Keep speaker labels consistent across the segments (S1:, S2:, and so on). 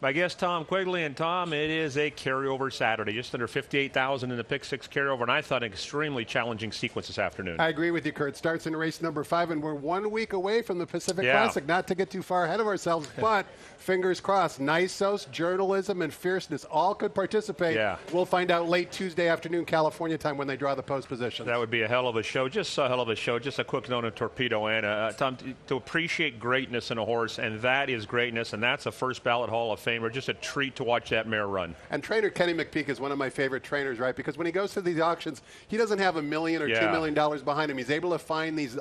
S1: My guest, Tom Quigley. And, Tom, it is a carryover Saturday, just under 58,000 in the pick six carryover, and I thought an extremely challenging sequence this afternoon.
S2: I agree with you, Kurt. Starts in race number 5, and we're 1 week away from the Pacific Classic. Not to get too far ahead of ourselves, but fingers crossed. Nisos, journalism, and fierceness all could participate.
S1: Yeah.
S2: We'll find out late Tuesday afternoon, California time, when they draw the post position.
S1: That would be a hell of a show. Just a hell of a show. Just a quick note on Torpedo Anna. Tom, to appreciate greatness in a horse, and that is greatness, and that's a first ballot Hall of Famer. Just a treat to watch that mare run.
S2: And trainer Kenny McPeak is one of my favorite trainers, right? Because when he goes to these auctions, he doesn't have $1 million or $2 million behind him. He's able to find these,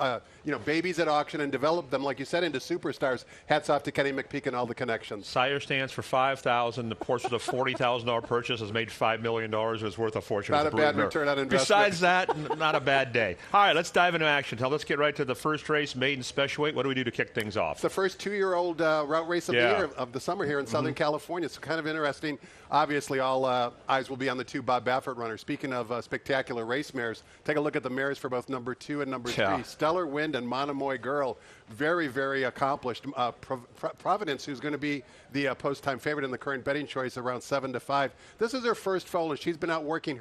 S2: babies at auction and develop them, like you said, into superstars. Hats off to Kenny McPeak and all the connections.
S1: Sire stands for $5,000. Of course, with a $40,000 purchase, has made $5 million. It was worth a fortune.
S2: Not a bad return on investment.
S1: Besides that, not a bad day. All right, let's dive into action. Now, let's get right to the first race, maiden special weight. What do we do to kick things off?
S2: It's the first 2-year-old route race of the year, of the summer here in Southern California. It's kind of interesting. Obviously, all eyes will be on the 2 Bob Baffert runners. Speaking of spectacular race mares, take a look at the mares for both number 2 and number 3. Stellar Wind and Monomoy Girl, very, very accomplished. Providence, who's going to be the post-time favorite in the current betting choice, around 7-5. This is her first foal. She's been out working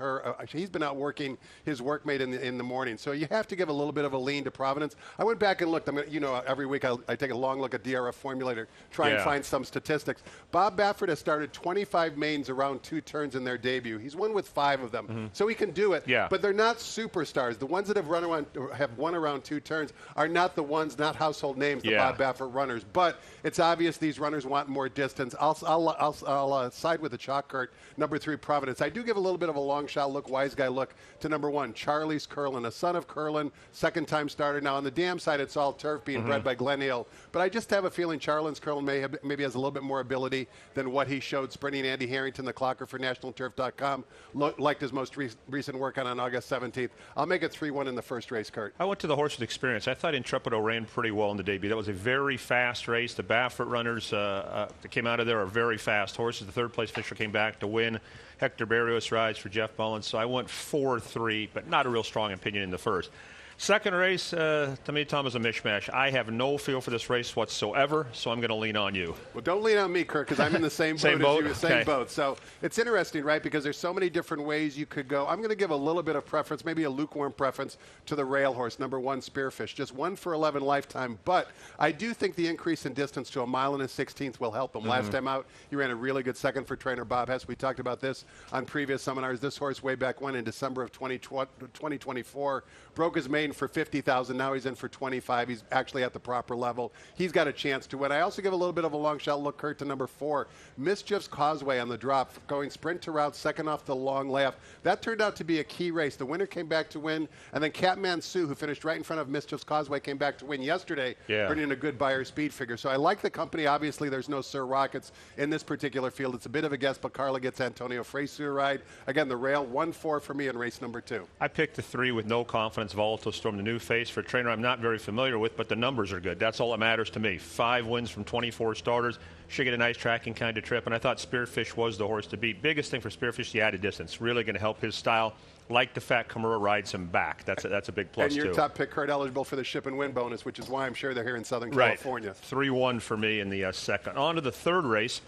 S2: he's been out working his workmate in the morning. So you have to give a little bit of a lean to Providence. I went back and looked. Every week I take a long look at DRF Formulator, try and find some statistics. Bob Baffert has started 25 maidens around 2 turns in their debut. He's won with 5 of them, so he can do it. But they're not superstars. The ones that have won around 2 turns are not the ones, not household names, the Bob Baffert runners. But it's obvious these runners want more distance. I'll side with the chalk, Kurt. Number 3, Providence. I do give a little bit of a long shot look, wise guy look to number 1, Charlie's Curlin, a son of Curlin, second-time starter. Now on the dam side, it's all turf, being bred by Glen Hill. But I just have a feeling Charlie's Curlin maybe has a little bit more ability than what he showed sprinting Andy Harrington, the clocker for NationalTurf.com. Liked his most recent work on August 17th. I'll make it 3-1 in the first race, Kurt.
S1: I went to the horse with experience. I thought Intrepido ran pretty well in the debut. That was a very fast race. The Baffert runners that came out of there are very fast horses. The third-place finisher came back to win. Hector Barrios rides for Jeff Mullins. So I went 4-3, but not a real strong opinion in the first. Second race, to me, Tom, is a mishmash. I have no feel for this race whatsoever, so I'm going to lean on you.
S2: Well, don't lean on me, Kirk, because I'm in the same boat as you. Same boat. So it's interesting, right, because there's so many different ways you could go. I'm going to give a little bit of preference, maybe a lukewarm preference, to the rail horse, number 1, Spearfish. Just 1 for 11 lifetime. But I do think the increase in distance to 1 1/16 will help him. Last time out, he ran a really good second for trainer Bob Hess. We talked about this on previous seminars. This horse way back when in December of 2024 broke his maiden for 50,000. Now he's in for 25. He's actually at the proper level. He's got a chance to win. I also give a little bit of a long shot look, Kurt, to number 4, Mischief's Causeway on the drop, going sprint to route, second off the long layoff. That turned out to be a key race. The winner came back to win, and then Catman Sue, who finished right in front of Mischief's Causeway, came back to win yesterday, earning a good buyer speed figure. So I like the company. Obviously, there's no Sir Rockets in this particular field. It's a bit of a guess, but Carla gets Antonio Fresu ride. Again, the rail, 1-4 for me in race number 2.
S1: I picked the 3 with no confidence. Volatile Storm, the new face for a trainer I'm not very familiar with, but the numbers are good. That's all that matters to me. 5 wins from 24 starters. Should get a nice tracking kind of trip, and I thought Spearfish was the horse to beat. Biggest thing for Spearfish, the added distance. Really going to help his style. Like the fact Kimura rides him back. That's a big plus,
S2: too. And your
S1: too.
S2: top pick, Kurt, eligible for the ship and win bonus, which is why I'm sure they're here in Southern California.
S1: 3-1 for me in the second. On to the third race.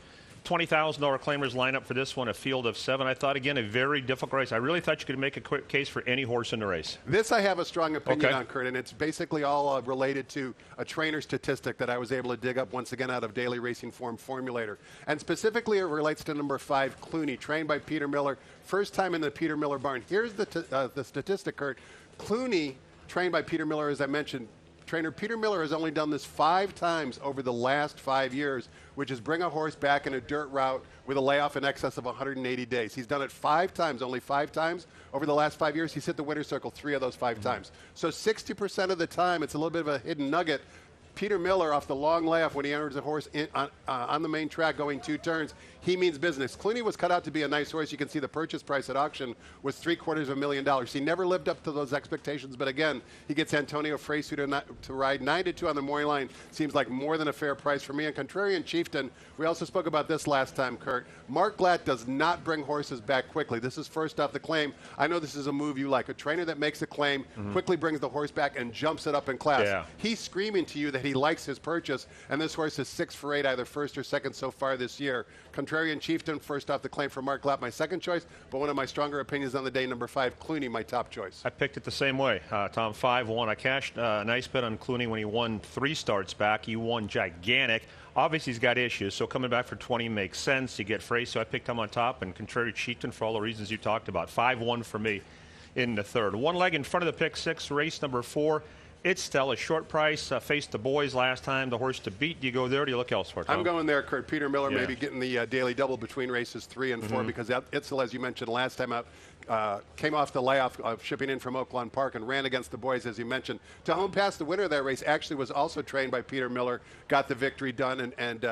S1: $20,000 claimers line up for this one, a field of 7. I thought, again, a very difficult race. I really thought you could make a quick case for any horse in the race.
S2: This I have a strong opinion on, Kurt, and it's basically all related to a trainer statistic that I was able to dig up once again out of Daily Racing Form Formulator. And specifically, it relates to number 5, Clooney, trained by Peter Miller. First time in the Peter Miller barn. Here's the statistic, Kurt. Clooney, trained by Peter Miller, as I mentioned, trainer Peter Miller has only done this 5 times over the last 5 years, which is bring a horse back in a dirt route with a layoff in excess of 180 days. He's done it 5 times, only 5 times over the last 5 years. He's hit the winner's circle 3 of those 5 times. So 60% of the time, it's a little bit of a hidden nugget. Peter Miller, off the long layoff when he enters a horse on the main track going 2 turns, he means business. Clooney was cut out to be a nice horse. You can see the purchase price at auction was $750,000. He never lived up to those expectations, but again, he gets Antonio Fresu to ride 9-2 on the Maury line. Seems like more than a fair price for me. And Contrarian Chieftain, we also spoke about this last time, Kurt. Mark Glatt does not bring horses back quickly. This is first off the claim. I know this is a move you like. A trainer that makes a claim, quickly brings the horse back and jumps it up in class.
S1: Yeah.
S2: He's screaming to you the that he likes his purchase, and this horse is 6 for 8, either first or second so far this year. Contrarian Chieftain, first off the claim for Mark Lapp, my second choice, but one of my stronger opinions on the day, number 5, Clooney, my top choice.
S1: I picked it the same way. Tom, 5-1. I cashed a nice bet on Clooney when he won 3 starts back. He won gigantic. Obviously, he's got issues, so coming back for 20 makes sense. You get Frey, so I picked him on top, and Contrarian Chieftain for all the reasons you talked about. 5-1 for me in the third. One leg in front of the pick 6, race number 4. It's still a short price. Faced the boys last time. The horse to beat. Do you go there or do you look elsewhere, Tom?
S2: I'm going there, Kurt. Peter Miller maybe getting the daily double between races 3 and 4 because Itzel, as you mentioned last time out, came off the layoff of shipping in from Oaklawn Park and ran against the boys, as you mentioned. To home pass, the winner of that race actually was also trained by Peter Miller, got the victory done, and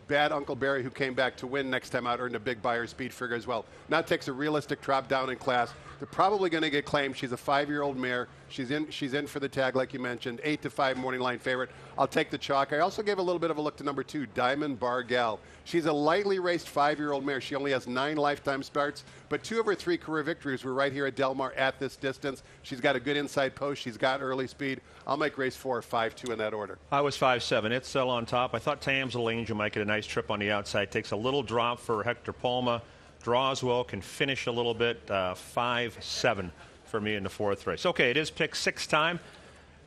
S2: Bad Uncle Barry, who came back to win next time out, earned a big buyer speed figure as well. Now takes a realistic drop down in class. They're probably going to get claimed. She's a 5-year-old mare. She's in for the tag, like you mentioned. 8-5 morning line favorite. I'll take the chalk. I also gave a little bit of a look to number 2, Diamond Bar Gal. She's a lightly raced 5-year-old mare. She only has 9 lifetime starts, but 2 of her 3 career victories were right here at Del Mar at this distance. She's got a good inside post. She's got early speed. I'll make race 4 5-2 in that order.
S1: I was 5-7. It's sell on top. I thought Tam's Little Angel might get a nice trip on the outside. Takes a little drop for Hector Palma. Draws well, can finish a little bit. 5-7 for me in the 4th race. Okay, it is pick 6 time.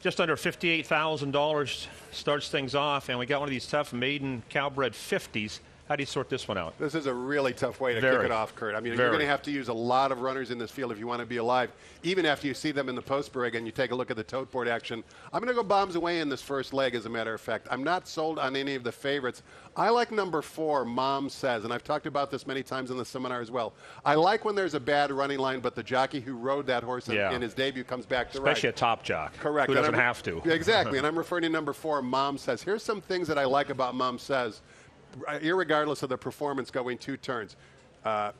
S1: Just under $58,000 starts things off, and we got one of these tough maiden Cowbred 50s. How do you sort this one out?
S2: This is a really tough way to kick it off, Kurt. I mean, you're going to have to use a lot of runners in this field if you want to be alive. Even after you see them in the post-brig and you take a look at the tote board action, I'm going to go bombs away in this first leg, as a matter of fact. I'm not sold on any of the favorites. I like number 4, Mom Says, and I've talked about this many times in the seminar as well. I like when there's a bad running line, but the jockey who rode that horse in his debut comes back to ride.
S1: Especially a top jock.
S2: Correct.
S1: Who doesn't have to.
S2: Exactly, and I'm referring to number 4, Mom Says. Here's some things that I like about Mom Says. Irregardless of the performance going 2 turns.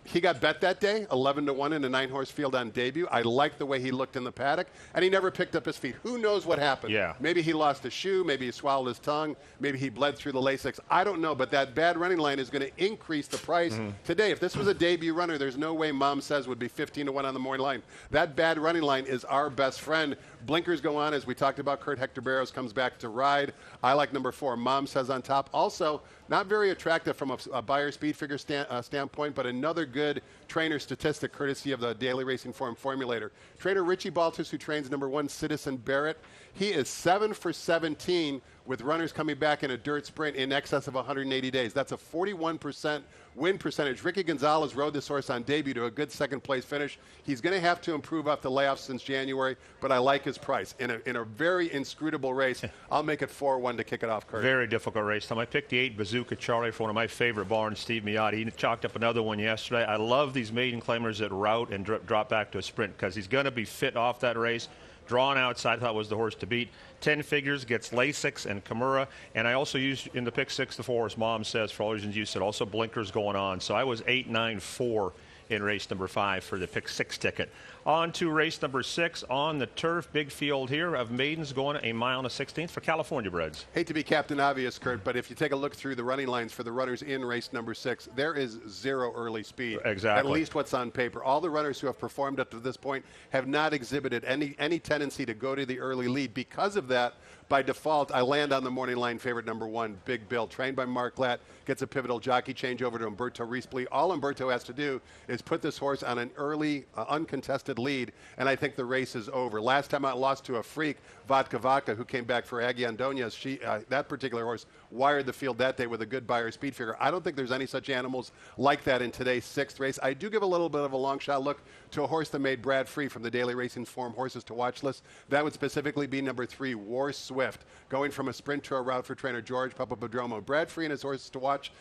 S2: He got bet that day, 11-1 in a 9-horse field on debut. I like the way he looked in the paddock, and he never picked up his feet. Who knows what happened?
S1: Yeah.
S2: Maybe he lost a shoe, maybe he swallowed his tongue, maybe he bled through the Lasix. I don't know, but that bad running line is going to increase the price today. If this was a debut runner, there's no way Mom Says would be 15-1 on the morning line. That bad running line is our best friend. Blinkers go on, as we talked about. Kurt Hector Barrows comes back to ride. I like number 4, Mom Says on top. Also, not very attractive from a buyer speed figure standpoint, but another good trainer statistic courtesy of the Daily Racing Form formulator. Trainer Richie Baltus, who trains number 1, Citizen Barrett, he is 7 for 17 with runners coming back in a dirt sprint in excess of 180 days. That's a 41% win percentage. Ricky Gonzalez rode this horse on debut to a good second-place finish. He's going to have to improve off the layoffs since January, but I like his price. In a very inscrutable race, I'll make it 4-1 to kick it off, Kurt.
S1: Very difficult race. Tom, I picked the 8 Bazooka Charlie for one of my favorite barns, Steve Miotti. He chalked up another one yesterday. I love these maiden claimers that route and drop back to a sprint because he's going to be fit off that race. Drawn outside, I thought was the horse to beat. 10 figures, gets Lasix and Kimura. And I also used in the pick 6 the 4 horse, Mom Says, for all the reasons you said. Also blinkers going on. So I was 8-9-4 in race number 5 for the pick 6 ticket. On to race number 6 on the turf. Big field here of maidens going a mile and a 16th for California breds.
S2: Hate to be Captain Obvious, Kurt, but if you take a look through the running lines for the runners in race number 6, there is 0 early speed.
S1: Exactly.
S2: At least what's on paper. All the runners who have performed up to this point have not exhibited any tendency to go to the early lead. Because of that, by default, I land on the morning line favorite number 1, Big Bill. Trained by Mark Latt, gets a pivotal jockey change over to Umberto Rispoli. All Umberto has to do is put this horse on an early, uncontested lead, and I think the race is over. Last time I lost to a freak, Vodka Vodka, who came back for Aggie Andonez. That particular horse wired the field that day with a good buyer speed figure. I don't think there's any such animals like that in today's 6th race. I do give a little bit of a long shot look to a horse that made Brad Free from the Daily Racing Form Horses to Watch list. That would specifically be number 3, War Swift, going from a sprint to a route for trainer George Papapadromo. Brad Free and his Horses to Watch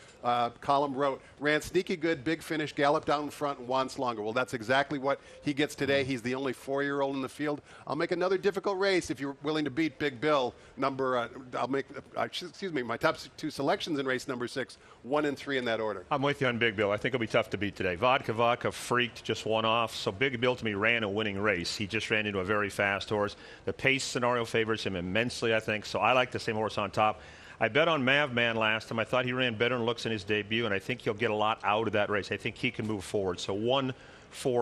S2: column wrote, ran sneaky good, big finish, galloped down in front, and wants longer. Well, that's exactly what he gets today. He's the only 4-year-old in the field. I'll make another difficult race if you're willing to beat Big Bill. I'll make, my top 2 selections in race number 6, 1 and 3 in that order.
S1: I'm with you on Big Bill. I think it'll be tough to beat today. Vodka Vodka freaked, just one off. So Big Bill to me ran a winning race. He just ran into a very fast horse. The pace scenario favors him immensely, I think. So I like the same horse on top. I bet on Mavman last time. I thought he ran better than looks in his debut, and I think he'll get a lot out of that race. I think he can move forward. So 1-4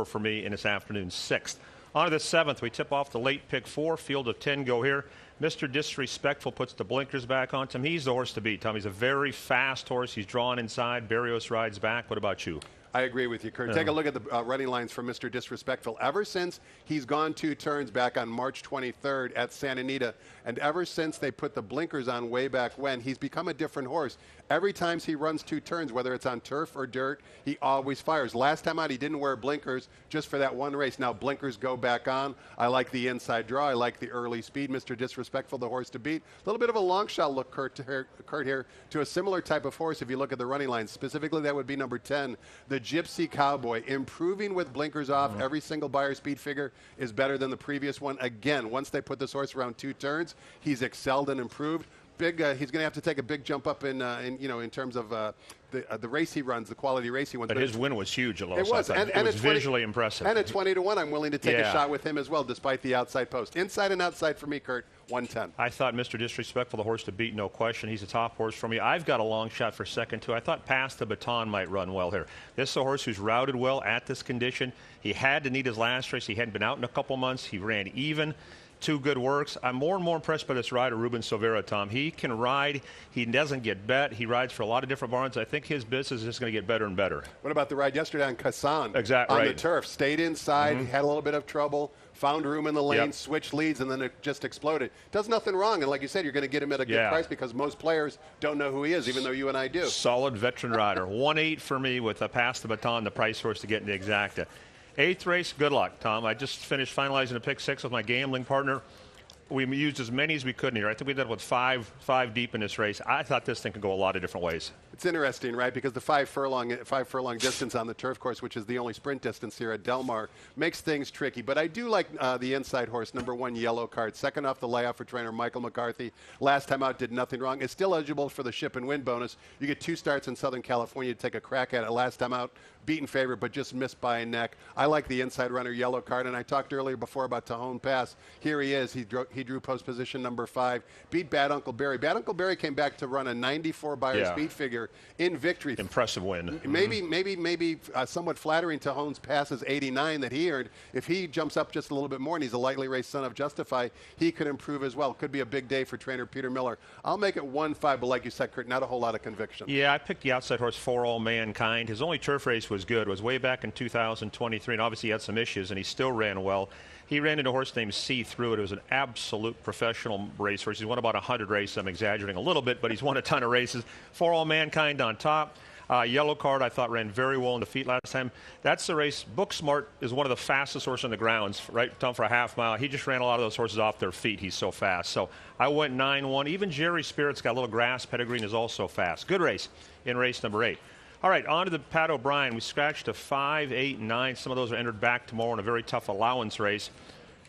S1: for me in this afternoon's 6th. On to the 7th, we tip off the late pick 4. Field of 10 go here. Mr. Disrespectful puts the blinkers back on him. He's the horse to beat, Tom. He's a very fast horse. He's drawn inside. Barrios rides back. What about you?
S2: I agree with you, Kurt. Take a look at the running lines from Mr. Disrespectful. Ever since he's gone 2 turns back on March 23rd at Santa Anita, and ever since they put the blinkers on way back when, he's become a different horse. Every time he runs 2 turns, whether it's on turf or dirt, he always fires. Last time out, he didn't wear blinkers just for that one race. Now blinkers go back on. I like the inside draw. I like the early speed. Mr. Disrespectful, the horse to beat. A little bit of a long shot look, Kurt here, to a similar type of horse if you look at the running lines. Specifically, that would be number 10, the Gypsy Cowboy. Improving with blinkers off. Every single buyer speed figure is better than the previous one. Again, once they put this horse around 2 turns, he's excelled and improved. He's going to have to take a big jump up in terms of the race he runs, the quality race he wins.
S1: But his win was huge, Alois.
S2: It was,
S1: and it was visually impressive.
S2: And at 20-1, I'm willing to take a shot with him as well, despite the outside post. Inside and outside for me, Kurt, 110.
S1: I thought Mr. Disrespectful, the horse to beat, no question. He's a top horse for me. I've got a long shot for second, too. I thought Pass the Baton might run well here. This is a horse who's routed well at this condition. He had to need his last race. He hadn't been out in a couple months. He ran even. 2 good works. I'm more and more impressed by this rider, Ruben Silveira, Tom. He can ride. He doesn't get bet. He rides for a lot of different barns. I think his business is just going to get better and better.
S2: What about the ride yesterday on Kassan?
S1: Exactly.
S2: On the turf. Stayed inside, had a little bit of trouble, found room in the lane, switched leads, and then it just exploded. Does nothing wrong, and like you said, you're going to get him at a good price because most players don't know who he is, even though you and I do.
S1: Solid veteran rider. 1-8 for me with a Pass the Baton, the price horse to get into exacta. 8th race, good luck, Tom. I just finished finalizing a pick 6 with my gambling partner. We used as many as we could in here. I think we did with five deep in this race. I thought this thing could go a lot of different ways.
S2: It's interesting, right? Because the 5 furlong distance on the turf course, which is the only sprint distance here at Del Mar, makes things tricky. But I do like the inside horse, number 1, Yellow Card. Second off the layoff for trainer Michael McCarthy. Last time out, did nothing wrong. It's still eligible for the ship and win bonus. You get 2 starts in Southern California to take a crack at it. Last time out, beaten favorite, but just missed by a neck. I like the inside runner, Yellow Card, and I talked earlier before about Tajon Pass. Here he is. He drew post position number 5, beat Bad Uncle Barry. Bad Uncle Barry came back to run a 94 buyer speed figure in victory.
S1: Impressive win.
S2: Maybe somewhat flattering Tajon's Pass's 89 that he earned. If he jumps up just a little bit more, and he's a lightly raced son of Justify, he could improve as well. Could be a big day for trainer Peter Miller. I'll make it 1-5, but like you said, Kurt, not a whole lot of conviction.
S1: Yeah, I picked the outside horse, For All Mankind. His only turf race was good. It was way back in 2023, and obviously he had some issues, and he still ran well. He ran into a horse named See Through It. It was an absolute professional racehorse. He's won about 100 races. I'm exaggerating a little bit, but he's won a ton of races. For All Mankind on top. Yellow Card, I thought, ran very well in the feet last time. That's the race. Booksmart is one of the fastest horses on the grounds, right, Tom, for a half mile. He just ran a lot of those horses off their feet. He's so fast. So I went 9-1. Even Jerry Spirit's got a little grass pedigree and is also fast. Good race in race number 8. All right, on to the Pat O'Brien. We scratched a 5, 8, and 9. Some of those are entered back tomorrow in a very tough allowance race.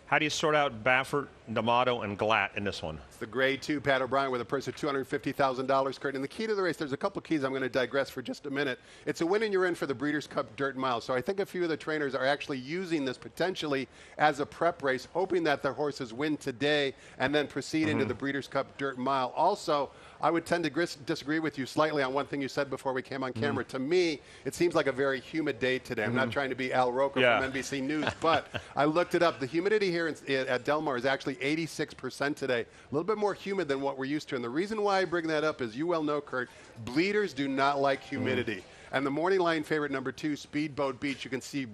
S1: How do you sort out Baffert, D'Amato, and Glatt in this one?
S2: It's the grade 2 Pat O'Brien with a purse of $250,000, Kurt. And the key to the race, there's a couple keys. I'm going to digress for just a minute. It's a win and you're in for the Breeders' Cup Dirt Mile. So I think a few of the trainers are actually using this potentially as a prep race, hoping that their horses win today and then proceed into the Breeders' Cup Dirt Mile. Also, I would tend to disagree with you slightly on one thing you said before we came on camera. To me, it seems like a very humid day today. I'm not trying to be Al Roker from NBC News, but I looked it up. The humidity here at Del Mar is actually 86% today, a little bit more humid than what we're used to. And the reason why I bring that up is, you well know, Kurt, bleeders do not like humidity. And the morning line favorite, number 2, Speedboat Beach, you can see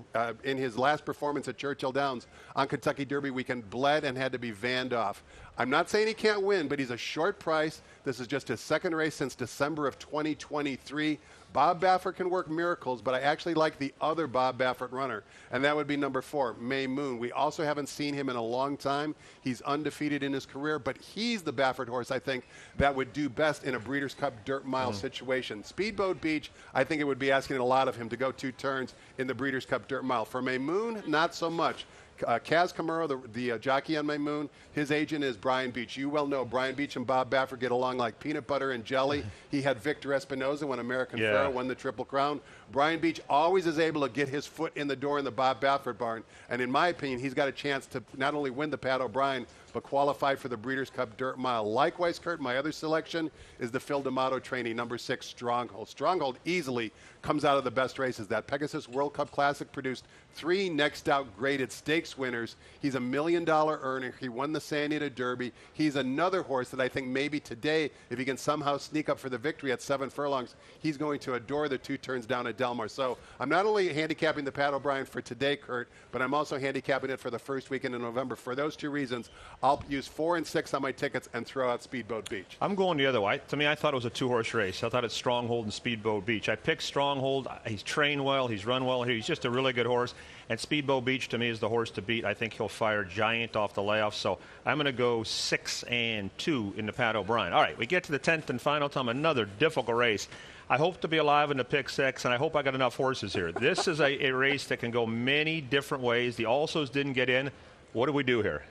S2: in his last performance at Churchill Downs on Kentucky Derby weekend, bled and had to be vanned off. I'm not saying he can't win, but he's a short price. This is just his second race since December of 2023. Bob Baffert can work miracles, but I actually like the other Bob Baffert runner, and that would be number 4, May Moon. We also haven't seen him in a long time. He's undefeated in his career, but he's the Baffert horse, I think, that would do best in a Breeders' Cup Dirt Mile situation. Speedboat Beach, I think it would be asking a lot of him to go 2 turns in the Breeders' Cup Dirt Mile. For May Moon, not so much. Kaz Camaro, the jockey on May Moon, his agent is Brian Beach. You well know Brian Beach and Bob Baffert get along like peanut butter and jelly. He had Victor Espinoza when American Pharoah won the Triple Crown. Brian Beach always is able to get his foot in the door in the Bob Baffert barn. And in my opinion, he's got a chance to not only win the Pat O'Brien, but qualified for the Breeders' Cup Dirt Mile. Likewise, Kurt, my other selection is the Phil D'Amato trainee, number 6, Stronghold. Stronghold easily comes out of the best races. That Pegasus World Cup Classic produced 3 next out graded stakes winners. He's a $1 million earner. He won the San Diego Derby. He's another horse that I think maybe today, if he can somehow sneak up for the victory at 7 furlongs, he's going to adore the 2 turns down at Del Mar. So I'm not only handicapping the Pat O'Brien for today, Kurt, but I'm also handicapping it for the first weekend in November. For those 2 reasons, I'll use 4 and 6 on my tickets and throw out Speedboat Beach.
S1: I'm going the other way. To me, I thought it was a 2-horse race. I thought it's Stronghold and Speedboat Beach. I picked Stronghold. He's trained well. He's run well here. He's just a really good horse. And Speedboat Beach, to me, is the horse to beat. I think he'll fire giant off the layoff. So I'm going to go 6 and 2 in the Pat O'Brien. All right, we get to the 10th and final time. Another difficult race. I hope to be alive in the pick 6, and I hope I got enough horses here. This is a race that can go many different ways. The Alsos didn't get in. What do we do here?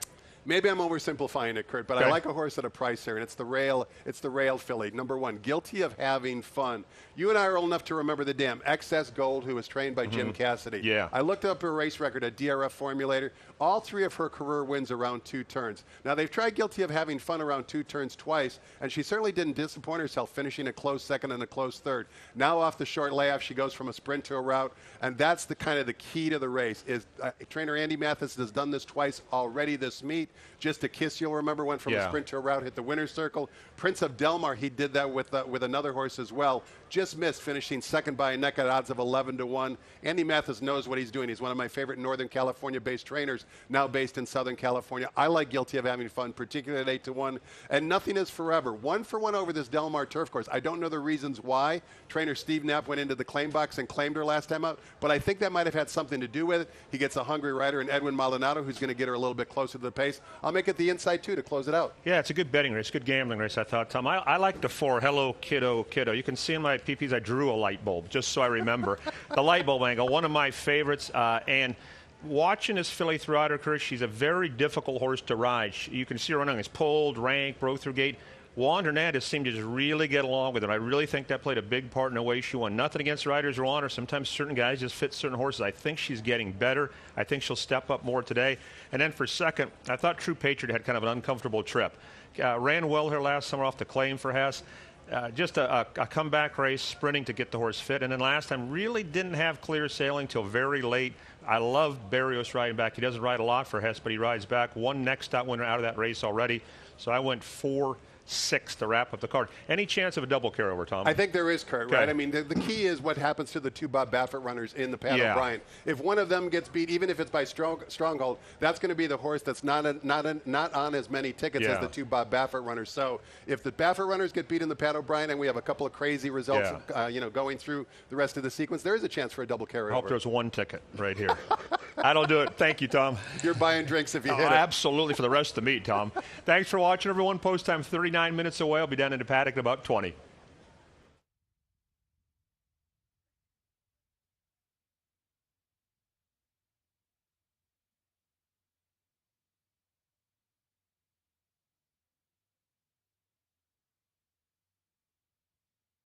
S2: Maybe I'm oversimplifying it, Kurt, but
S1: okay.
S2: I like a horse at a price here, and it's the Rail filly. Number 1, Guilty of Having Fun. You and I are old enough to remember the dam, Excess Gold, who was trained by Jim Cassidy.
S1: Yeah.
S2: I looked up her race record at DRF Formulator. All 3 of her career wins around 2 turns. Now, they've tried Guilty of Having Fun around 2 turns twice, and she certainly didn't disappoint herself, finishing a close second and a close third. Now, off the short layoff, she goes from a sprint to a route, and that's the kind of the key to the race. Is trainer Andy Mathis has done this twice already this meet. Just a Kiss, you'll remember, went from a sprint to a route, hit the winner's circle. Prince of Del Mar, he did that with another horse as well. Just missed, finishing second by a neck at odds of 11-1. Andy Mathis knows what he's doing. He's one of my favorite Northern California-based trainers, now based in Southern California. I like Guilty of Having Fun, particularly at 8-1. And nothing is forever. 1-for-1 over this Del Mar turf course. I don't know the reasons why. Trainer Steve Knapp went into the claim box and claimed her last time out, but I think that might have had something to do with it. He gets a hungry rider in Edwin Maldonado, who's going to get her a little bit closer to the pace. I'll make it the inside 2 to close it out.
S1: Yeah, it's a good betting race, good gambling race, I thought, Tom. I like the 4, Hello Kiddo Kiddo. You can see in my PPs I drew a light bulb, just so I remember. The light bulb angle, one of my favorites, and watching this filly throughout her career, she's a very difficult horse to ride. You can see her running. It's pulled, ranked, broke through gate. Juan Hernandez seemed to just really get along with it. I really think that played a big part in the way she won. Nothing against riders who on her. Sometimes certain guys just fit certain horses. I think she's getting better. I think she'll step up more today. And then for second, I thought True Patriot had kind of an uncomfortable trip. Ran well here last summer off the claim for Hess. Just a comeback race, sprinting to get the horse fit. And then last time really didn't have clear sailing till very late. I love Barrios riding back. He doesn't ride a lot for Hess, but he rides back. 1 next out winner out of that race already. So I went 4-6 to wrap up the card. Any chance of a double carryover, Tom?
S2: I think there is, Kurt, right? I mean, the key is what happens to the 2 Bob Baffert runners in the Pat O'Brien. If one of them gets beat, even if it's by Stronghold, that's going to be the horse that's not on as many tickets as the 2 Bob Baffert runners. So if the Baffert runners get beat in the Pat O'Brien and we have a couple of crazy results going through the rest of the sequence, there is a chance for a double carryover.
S1: I hope there's 1 ticket right here. That'll do it. Thank you, Tom.
S2: You're buying drinks if you hit it.
S1: Absolutely, for the rest of the meet, Tom. Thanks for watching, everyone. Post time 39 minutes away. I'll be down in the paddock in about 20.